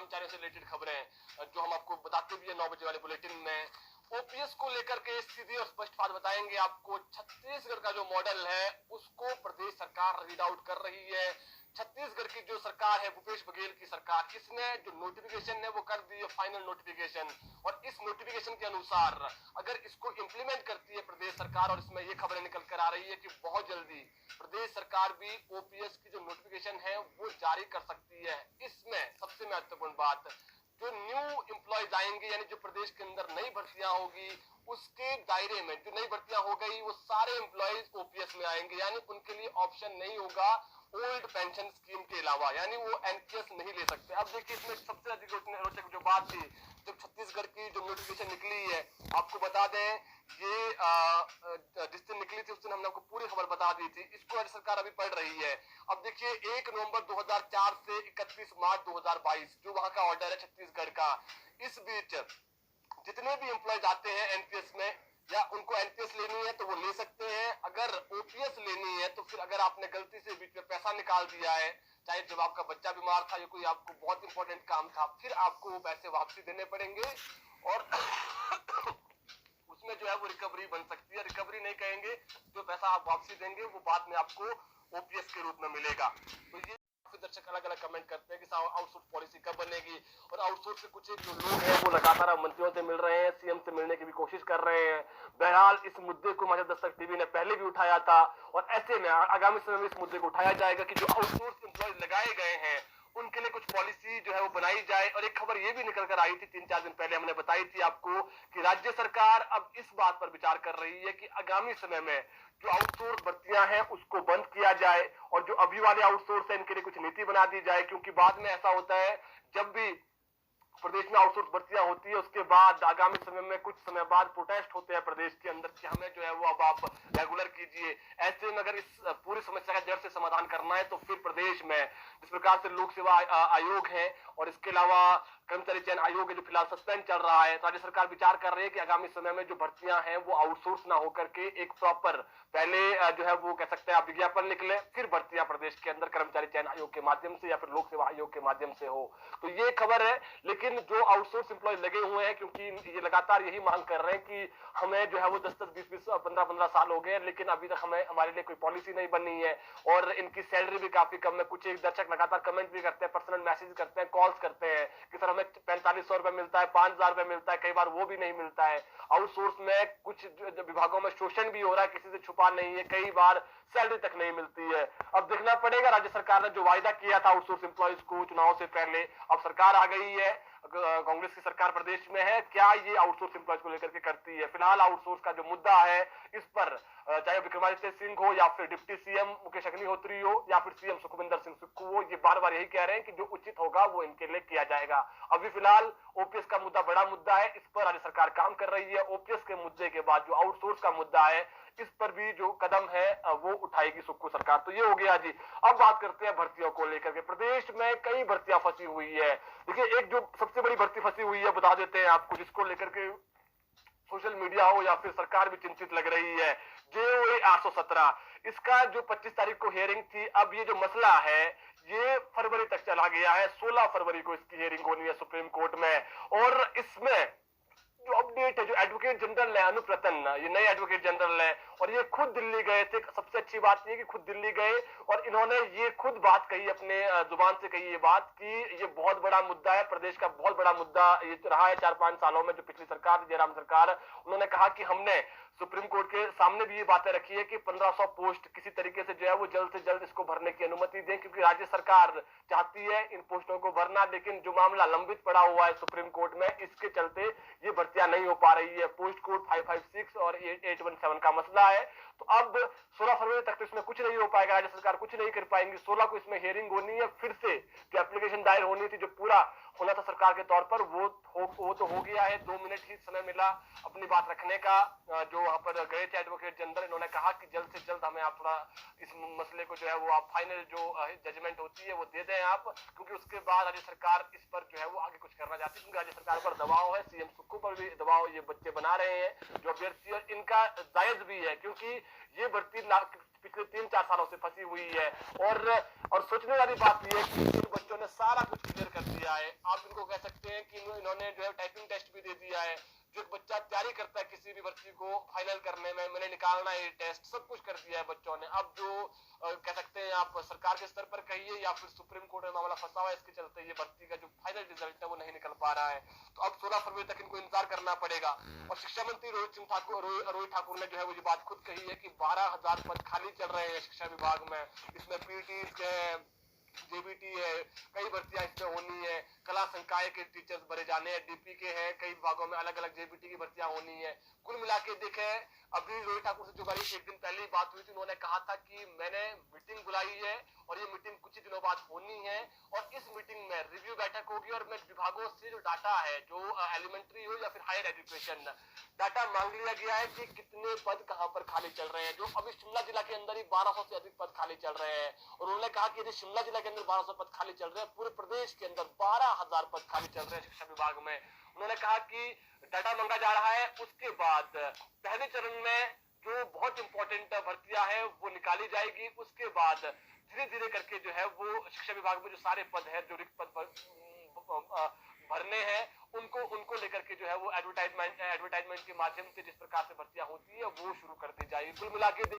कर्मचारियों से रिलेटेड खबरें जो हम आपको बताते भी है 9 बजे वाले बुलेटिन में। ओपीएस को लेकर के सीधी और स्पष्ट बात बताएंगे आपको। छत्तीसगढ़ का जो मॉडल है उसको प्रदेश सरकार रीड आउट कर रही है। छत्तीसगढ़ की जो सरकार है भूपेश बघेल की सरकार, इसने जो नोटिफिकेशन है वो कर दी है फाइनल नोटिफिकेशन, और इस नोटिफिकेशन के अनुसार अगर इसको इंप्लीमेंट करती है प्रदेश सरकार, और इसमें ये खबरें निकल कर आ रही है कि बहुत जल्दी प्रदेश सरकार भी ओपीएस की जो नोटिफिकेशन है वो जारी कर सकती है। इसमें सबसे महत्वपूर्ण बात, जो न्यू एम्प्लॉयज आएंगे यानी जो प्रदेश के अंदर नई भर्तियां होगी उसके दायरे में जो नई भर्तियां हो गई वो सारे एम्प्लॉयज ओपीएस में आएंगे, यानी उनके लिए ऑप्शन नहीं होगा ओल्ड पेंशन स्कीम के अलावा, यानी वो एनपीएस नहीं ले सकते। अब देखिए इसमें सबसे अधिक रोचक जो बात थी, जब छत्तीसगढ़ की जो नोटिफिकेशन निकली है, आपको बता दें ये जिस दिन निकली थी उस दिन हमने आपको पूरी खबर बता दी थी, इसको राज्य सरकार अभी पढ़ रही है। अब देखिए 1 नवंबर 2004 से 31 मार्च 2022 जो वहां का ऑर्डर है छत्तीसगढ़ का, इस बीच जितने भी एम्प्लॉयज आते हैं एनपीएस में या उनको एनपीएस लेनी है तो वो ले सकते हैं। अगर ओपीएस लेनी है तो फिर अगर आपने गलती से बीच में पैसा निकाल दिया है, चाहे जब आपका बच्चा बीमार था या कोई आपको बहुत इंपॉर्टेंट काम था, फिर आपको वो पैसे वापसी देने पड़ेंगे और उसमें जो है वो रिकवरी बन सकती है। रिकवरी नहीं कहेंगे, जो पैसा आप वापसी देंगे वो बाद में आपको ओपीएस के रूप में मिलेगा। तो ये दर्शक अलग अलग कमेंट करते हैं कि आउटसोर्स पॉलिसी कब बनेगी, और आउटसोर्स के कुछ जो लोग हैं वो लगातार मंत्रियों से मिल रहे हैं, सीएम से मिलने की भी कोशिश कर रहे हैं। बहरहाल इस मुद्दे को हिमाचल दस्तक टीवी ने पहले भी उठाया था, और ऐसे में आगामी समय में इस मुद्दे को उठाया जाएगा कि जो आउटसोर्स एम्प्लॉयज लगाए गए हैं उनके लिए कुछ पॉलिसी जो है वो बनाई जाए। और एक खबर ये भी निकल कर आई थी 3-4 दिन पहले, हमने बताई थी आपको कि राज्य सरकार अब इस बात पर विचार कर रही है कि आगामी समय में जो आउटसोर्स भर्तियां हैं उसको बंद किया जाए, और जो अभी वाले आउटसोर्स है इनके लिए कुछ नीति बना दी जाए। क्योंकि बाद में ऐसा होता है जब भी प्रदेश में आउटसोर्स भर्तियां होती है उसके बाद आगामी समय में कुछ समय बाद प्रोटेस्ट होते हैं प्रदेश के अंदर कि हमें जो है वो अब आप रेगुलर कीजिए। ऐसे में अगर इस पूरी समस्या का जड़ से समाधान करना है तो फिर प्रदेश में जिस प्रकार से लोक सेवा आयोग है और इसके अलावा कर्मचारी चयन आयोग है जो फिलहाल सस्पेंड चल रहा है, राज्य सरकार विचार कर रही है कि आगामी समय में जो भर्तियां हैं वो आउटसोर्स ना होकर के एक प्रॉपर पहले जो है वो कह सकते हैं आप विज्ञापन निकले, फिर भर्तियां प्रदेश के अंदर कर्मचारी चयन आयोग के माध्यम से या फिर लोक सेवा आयोग के माध्यम से हो। तो ये खबर है। लेकिन जो आउटसोर्स एम्प्लॉय लगे हुए हैं, क्योंकि ये लगातार यही मांग कर रहे हैं कि हमें जो है वो 10-10, 20-20, 15-15 साल हो गए लेकिन अभी तक हमारे लिए कोई पॉलिसी नहीं बनी है, और इनकी सैलरी भी काफी कम है। कुछ एक दर्शक लगातार कमेंट भी करते हैं, पर्सनल मैसेज करते हैं, कॉल्स करते हैं कि सर हमें 4500 रुपए मिलता है, 5000 रुपए मिलता है, कई बार वो भी नहीं मिलता है। आउटसोर्स में कुछ विभागों में शोषण भी हो रहा है, किसी से छुपा नहीं है, कई बार सैलरी तक नहीं मिलती है। अब देखना पड़ेगा, राज्य सरकार ने जो वायदा किया था आउटसोर्स एम्प्लॉयज को चुनाव से पहले, अब सरकार आ गई है, कांग्रेस की सरकार प्रदेश में है, क्या ये आउटसोर्स एम्प्लॉयज को लेकर के करती है? फिलहाल आउटसोर्स का जो मुद्दा है इस पर चाहे विक्रमादित्य सिंह हो या फिर डिप्टी सीएम मुकेश अग्निहोत्री हो या फिर सीएम सुखविंदर सिंह सुक्खू हो, ये बार बार यही कह रहे हैं कि जो उचित होगा वो इनके लिए किया जाएगा। अभी फिलहाल ओपीएस का मुद्दा बड़ा मुद्दा है, इस पर राज्य सरकार काम कर रही है। ओपीएस के मुद्दे के बाद जो आउटसोर्स का मुद्दा है इस पर भी जो कदम है वो उठाएगी सुक्खू सरकार। तो ये हो गया जी। अब बात करते हैं भर्तियों को लेकर के। प्रदेश में कई भर्तियां फंसी हुई है। देखिए एक जो सबसे बड़ी भर्ती फंसी हुई है बता देते हैं आपको, जिसको लेकर के सोशल मीडिया हो या फिर सरकार भी चिंतित लग रही है, जेओए 817। इसका जो 25 तारीख को हियरिंग थी, अब ये जो मसला है ये फरवरी तक चला गया है। 16 फरवरी को इसकी हियरिंग होनी है सुप्रीम कोर्ट में, और इसमें जो अपडेट है, जो एडवोकेट जनरल है अनुप रतन, ये नए एडवोकेट जनरल है और ये खुद दिल्ली गए थे। सबसे अच्छी बात ये कि खुद दिल्ली गए और इन्होंने ये खुद बात कही, अपने जुबान से कही ये बात कि ये बहुत बड़ा मुद्दा है, प्रदेश का बहुत बड़ा मुद्दा ये रहा है 4-5 सालों में। जो पिछली सरकार जयराम सरकार, उन्होंने कहा कि हमने सुप्रीम कोर्ट के सामने भी ये बातें रखी है कि 1500 पोस्ट किसी तरीके से जो है वो जल्द से जल्द इसको भरने की अनुमति दें, क्योंकि राज्य सरकार चाहती है इन पोस्टों को भरना, लेकिन जो मामला लंबित पड़ा हुआ है सुप्रीम कोर्ट में, इसके चलते ये भर्तियां नहीं हो पा रही है। पोस्ट कोड 556 और 817 का मसला है। तो अब 16 फरवरी तक तो इसमें कुछ नहीं हो पाएगा, राज्य सरकार कुछ नहीं कर पाएंगी। 16 को इसमें हियरिंग होनी है, फिर से जो एप्लीकेशन दायर होनी थी, जो पूरा होना था सरकार के तौर पर, वो तो हो गया है। 2 मिनट ही समय मिला अपनी बात रखने का। जो वहां पर गए थे एडवोकेट जनरल, इन्होंने कहा कि जल्द से जल्द हमें आप थोड़ा इस मसले को जो है वो आप फाइनल जो जजमेंट होती है वो दे दें आप, क्योंकि उसके बाद राज्य सरकार इस पर जो है वो आगे कुछ करना चाहती है, क्योंकि राज्य सरकार पर दबाव है, सीएम सुक्खू पर भी दबाव ये बच्चे बना रहे हैं जो अभ्यर्थी, और इनका जायज भी है क्योंकि ये भर्ती पिछले 3-4 सालों से फंसी हुई है। और सोचने वाली बात यह है कि इन बच्चों ने सारा कुछ क्लियर कर दिया है। आप इनको कह सकते हैं कि इन्होंने जो है टाइपिंग टेस्ट भी दे दिया है। जो एक बच्चा तैयारी करता है किसी भी भर्ती को फाइनल करने में, मैंने निकालना है ये टेस्ट, सब कुछ कर दिया है बच्चों ने। अब जो कह सकते हैं आप सरकार के स्तर पर कहिए या फिर सुप्रीम कोर्ट में मामला फंसा हुआ है, इसके चलते ये भर्ती का जो फाइनल रिजल्ट है वो नहीं निकल पा रहा है। तो अब 16 फरवरी तक इनको इंतजार करना पड़ेगा। और शिक्षा मंत्री रोहित ठाकुर ने जो है वो ये बात खुद कही है कि 12,000 पद खाली चल रहे हैं शिक्षा विभाग में। इसमें पीटी के जेबीटी है, कई भर्तियां इसमें होनी है, कला संकाय के टीचर्स भरे जाने हैं, डीपी के हैं, कई विभागों में अलग अलग जेबीटी की भर्तियां होनी है। कुल मिला के देखें, अभी रोहित ठाकुर से जो बारी एक दिन पहले ही बात हुई थी, उन्होंने कहा था कि मैंने मीटिंग बुलाई है और ये मीटिंग कुछ ही दिनों बाद होनी है और इस मीटिंग में रिव्यू बैठक होगी और मैं विभागों से जो डाटा है, जो एलिमेंट्री हो या फिर हायर एजुकेशन, डाटा मांग लिया गया है कि कितने पद कहां पर खाली चल रहे हैं। जो अभी शिमला जिला के अंदर ही 1200 से अधिक पद खाली चल रहे हैं और उन्होंने कहा कि यदि शिमला जिला के अंदर 1200 पद खाली चल रहे हैं, पूरे प्रदेश के अंदर 12,000 पद खाली चल रहे हैं शिक्षा विभाग में। उन्होंने कहा कि डाटा मांगा जा रहा है, उसके बाद पहले चरण में जो बहुत इंपॉर्टेंट भर्तियां है वो निकाली जाएगी। उसके बाद धीरे धीरे करके जो है वो शिक्षा विभाग में जो सारे पद है, जो रिक्त पद भरने हैं, उनको लेकर के जो है वो एडवर्टाइजमेंट के माध्यम से जिस प्रकार से भर्तियां होती है वो शुरू कर दी जाएगी। कुल मिला के